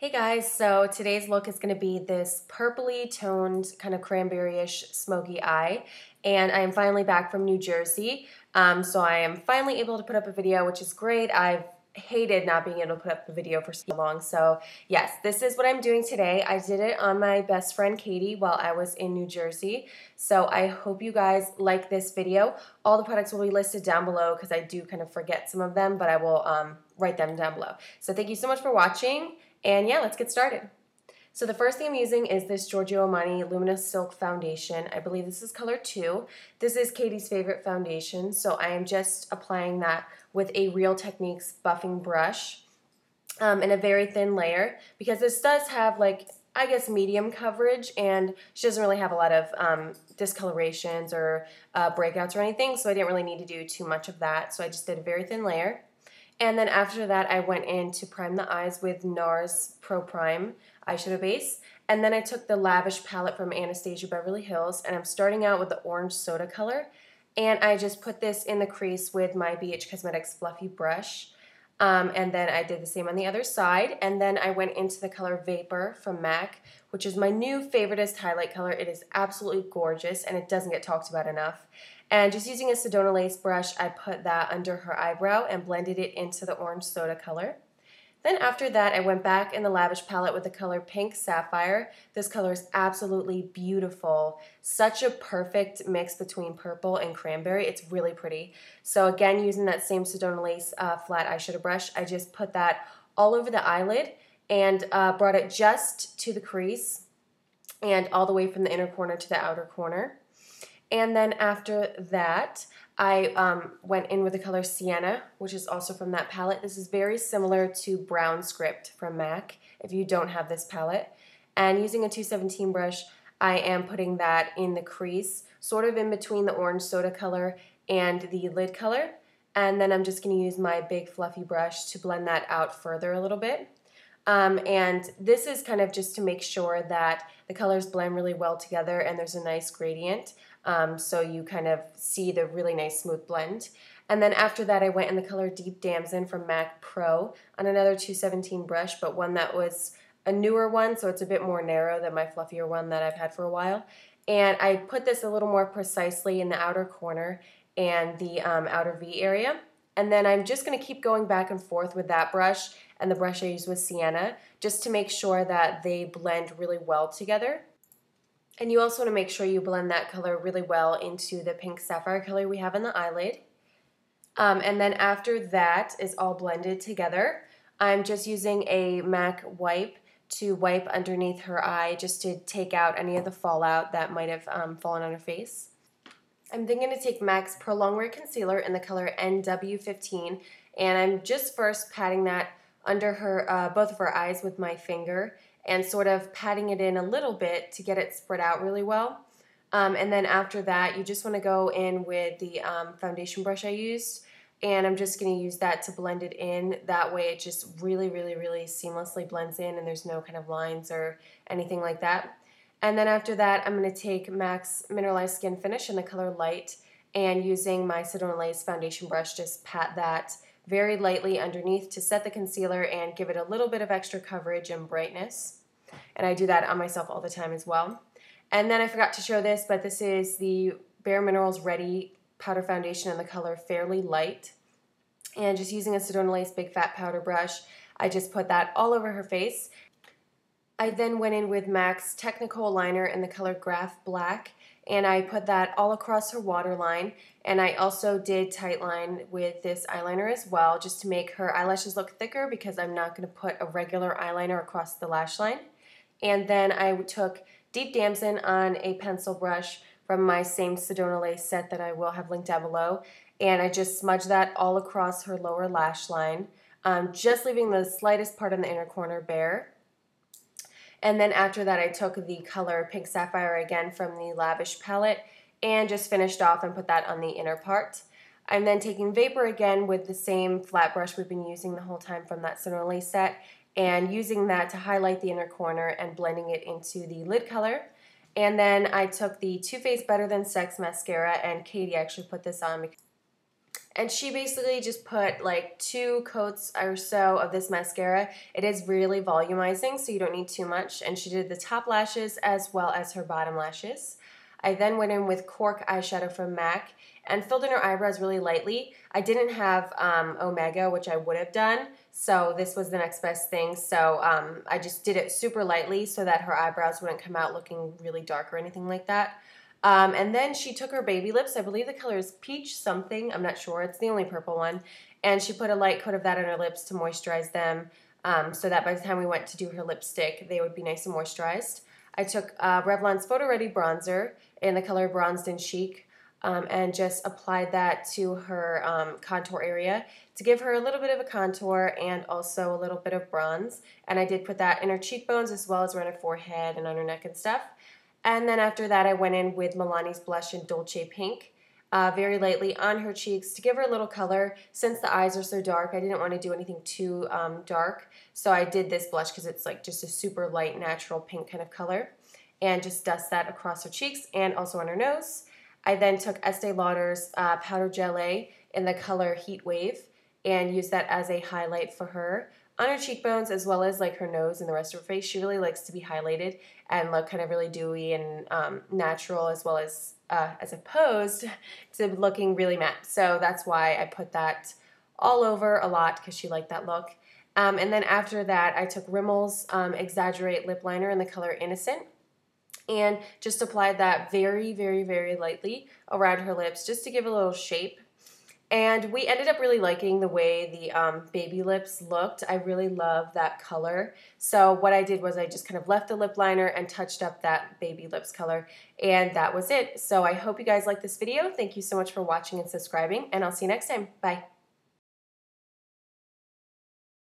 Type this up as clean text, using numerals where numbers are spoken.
Hey guys, so today's look is going to be this purpley toned kind of cranberry-ish smoky eye, and I am finally back from New Jersey, so I am finally able to put up a video, which is great. I've hated not being able to put up a video for so long, so yes, this is what I'm doing today. I did it on my best friend Katie while I was in New Jersey, so I hope you guys like this video. All the products will be listed down below because I do kind of forget some of them, but I will write them down below. So thank you so much for watching. And yeah, let's get started. So the first thing I'm using is this Giorgio Armani Luminous Silk Foundation. I believe this is color 2. This is Katie's favorite foundation, so I am just applying that with a Real Techniques buffing brush in a very thin layer, because this does have, like, I guess medium coverage, and she doesn't really have a lot of discolorations or breakouts or anything, so I didn't really need to do too much of that, so I just did a very thin layer. And then after that, I went in to prime the eyes with NARS Pro Prime eyeshadow base. And then I took the Lavish palette from Anastasia Beverly Hills, and I'm starting out with the orange soda color. And I just put this in the crease with my BH Cosmetics fluffy brush. And then I did the same on the other side. And then I went into the color Vapour from MAC, which is my new favoriteest highlight color. It is absolutely gorgeous, and it doesn't get talked about enough. And just using a Sedona lace brush, I put that under her eyebrow and blended it into the orange soda color. Then after that, I went back in the Lavish palette with the color Pink Sapphire. This color is absolutely beautiful. Such a perfect mix between purple and cranberry. It's really pretty. So again, using that same Sedona lace flat eyeshadow brush, I just put that all over the eyelid and brought it just to the crease and all the way from the inner corner to the outer corner. And then after that, I went in with the color Sienna, which is also from that palette. This is very similar to Brown Script from MAC, if you don't have this palette. And using a 217 brush, I am putting that in the crease, sort of in between the orange soda color and the lid color. And then I'm just going to use my big fluffy brush to blend that out further a little bit. And this is kind of just to make sure that the colors blend really well together and there's a nice gradient. So you kind of see the really nice smooth blend. And then after that, I went in the color Deep Damson from MAC Pro on another 217 brush, but one that was a newer one, so it's a bit more narrow than my fluffier one that I've had for a while. And I put this a little more precisely in the outer corner and the outer V area. And then I'm just going to keep going back and forth with that brush and the brush I used with Sienna, just to make sure that they blend really well together. And you also want to make sure you blend that color really well into the Pink Sapphire color we have in the eyelid. And then after that is all blended together, I'm just using a MAC wipe to wipe underneath her eye just to take out any of the fallout that might have fallen on her face. I'm then going to take MAC's Pro Longwear Concealer in the color NW15, and I'm just first patting that under her both of her eyes with my finger and sort of patting it in a little bit to get it spread out really well. And then after that, you just want to go in with the foundation brush I used, and I'm just going to use that to blend it in. That way it just really, really, really seamlessly blends in and there's no kind of lines or anything like that. And then after that, I'm going to take MAC's Mineralized Skin Finish in the color Light, and using my Sedona Lace foundation brush, just pat that very lightly underneath to set the concealer and give it a little bit of extra coverage and brightness. And I do that on myself all the time as well. And then I forgot to show this, but this is the Bare Minerals Ready Powder Foundation in the color Fairly Light. And just using a Sedona Lace Big Fat Powder Brush, I just put that all over her face. I then went in with MAC's Technakohl liner in the color Graphblack, and I put that all across her waterline. And I also did tightline with this eyeliner as well, just to make her eyelashes look thicker, because I'm not going to put a regular eyeliner across the lash line. And then I took Deep Damson on a pencil brush from my same Sedona Lace set that I will have linked down below, and I just smudged that all across her lower lash line, just leaving the slightest part in the inner corner bare. And then after that, I took the color Pink Sapphire again from the Lavish palette and just finished off and put that on the inner part. I'm then taking Vapour again with the same flat brush we've been using the whole time from that Sedona Lace set, and using that to highlight the inner corner and blending it into the lid color. And then I took the Too Faced Than Sex Mascara, and Katie actually put this on And she basically just put like 2 coats or so of this mascara. It is really volumizing, so you don't need too much. And she did the top lashes as well as her bottom lashes. I then went in with Cork eyeshadow from MAC and filled in her eyebrows really lightly. I didn't have Omega, which I would have done, so this was the next best thing. So I just did it super lightly so that her eyebrows wouldn't come out looking really dark or anything like that. And then she took her baby lips. I believe the color is peach something. I'm not sure. It's the only purple one. And she put a light coat of that on her lips to moisturize them so that by the time we went to do her lipstick, they would be nice and moisturized. I took Revlon's Photoready bronzer in the color Bronzed and Chic and just applied that to her contour area to give her a little bit of a contour and also a little bit of bronze. And I did put that in her cheekbones as well as around her forehead and on her neck and stuff. And then after that, I went in with Milani's blush in Dolce Pink, very lightly on her cheeks to give her a little color. Since the eyes are so dark, I didn't want to do anything too dark, so I did this blush because it's like just a super light, natural pink kind of color, and just dust that across her cheeks and also on her nose. I then took Estee Lauder's Powder Gelée in the color Heat Wave and used that as a highlight for her on her cheekbones as well as like her nose and the rest of her face. She really likes to be highlighted and look kind of really dewy and natural as well as opposed to looking really matte. So that's why I put that all over a lot because she liked that look. And then after that, I took Rimmel's Exaggerate lip liner in the color Innocent and just applied that very, very, very lightly around her lips just to give a little shape. And we ended up really liking the way the baby lips looked. I really love that color. So what I did was I just kind of left the lip liner and touched up that baby lips color. And that was it. So I hope you guys liked this video. Thank you so much for watching and subscribing. And I'll see you next time. Bye.